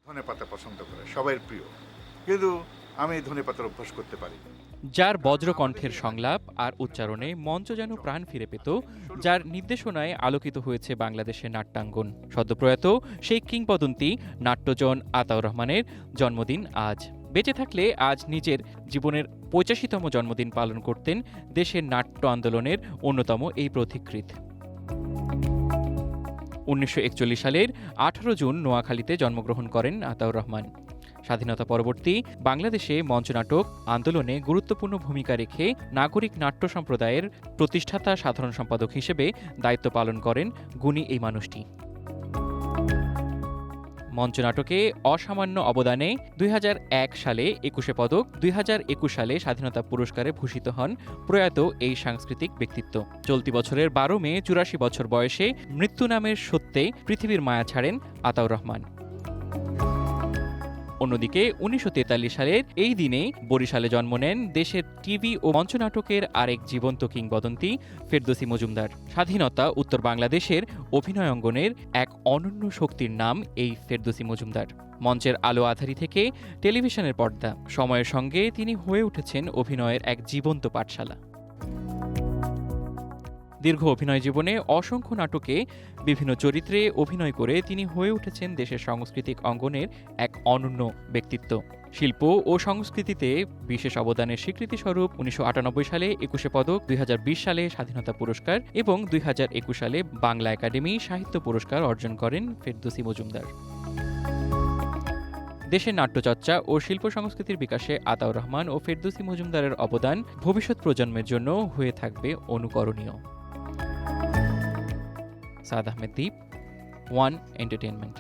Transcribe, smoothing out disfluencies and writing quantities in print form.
ধনেপাতা পছন্দ করে, সবাই প্রিয়, কিন্তু আমি ধনেপাতার অভ্যাস করতে পারি না। যার বজ্রকণ্ঠের সংলাপ আর উচ্চারণে মঞ্চ যেন প্রাণ ফিরে পেত, যার নির্দেশনায় আলোকিত হয়েছে বাংলাদেশের নাট্যাঙ্গন। সদ্যপ্রয়াত সেই কিংবদন্তি নাট্যজন আতাউর রহমানের জন্মদিন আজ। বেঁচে থাকলে আজ নিজের জীবনের ৮৫তম জন্মদিন পালন করতেন দেশের নাট্য আন্দোলনের অন্যতম এই পথিকৃৎ। ১৯৪১ সালের ১৮ জুন নোয়াখালীতে জন্মগ্রহণ করেন আতাউর রহমান। স্বাধীনতা পরবর্তী বাংলাদেশে মঞ্চনাটক আন্দোলনে গুরুত্বপূর্ণ ভূমিকা রেখে নাগরিক নাট্য সম্প্রদায়ের প্রতিষ্ঠাতা সাধারণ সম্পাদক হিসেবে দায়িত্ব পালন করেন গুণী এই মানুষটি। মঞ্চনাটকে অসামান্য অবদানে ২০০১ সালে ২১শে পদক, ২০২১ সালে স্বাধীনতা পুরস্কারে ভূষিত হন প্রয়াত এই সাংস্কৃতিক ব্যক্তিত্ব। চলতি বছরের ১২ মে ৮৪ বছর বয়সে মৃত্যু নামের সত্যে পৃথিবীর মায়া ছাড়েন আতাউর রহমান। অন্যদিকে ১৯৪৩ সালের এই দিনে বরিশালে জন্ম নেন দেশের টিভি ও মঞ্চনাটকের আরেক জীবন্ত কিংবদন্তি ফেরদৌসী মজুমদার। স্বাধীনতা উত্তর বাংলাদেশের অভিনয় অঙ্গনের এক অনন্য শক্তির নাম এই ফেরদৌসী মজুমদার। মঞ্চের আলো আঁধারি থেকে টেলিভিশনের পর্দা, সময়ের সঙ্গে তিনি হয়ে উঠেছেন অভিনয়ের এক জীবন্ত পাঠশালা। দীর্ঘ অভিনয় জীবনে অসংখ্য নাটকে বিভিন্ন চরিত্রে অভিনয় করে তিনি হয়ে উঠেছেন দেশের সাংস্কৃতিক অঙ্গনের এক অনন্য ব্যক্তিত্ব। শিল্প ও সংস্কৃতিতে বিশেষ অবদানের স্বীকৃতিস্বরূপ ১৯৯৮ সালে ২১শে পদক, ২০২০ সালে স্বাধীনতা পুরস্কার এবং ২০২১ সালে বাংলা একাডেমি সাহিত্য পুরস্কার অর্জন করেন ফেরদৌসী মজুমদার। দেশের নাট্যচর্চা ও শিল্প সংস্কৃতির বিকাশে আতাউর রহমান ও ফেরদৌসী মজুমদারের অবদান ভবিষ্যৎ প্রজন্মের জন্য হয়ে থাকবে অনুকরণীয়। সাদ আহমেদ দীপ, ওয়ান এন্টারটেইনমেন্ট।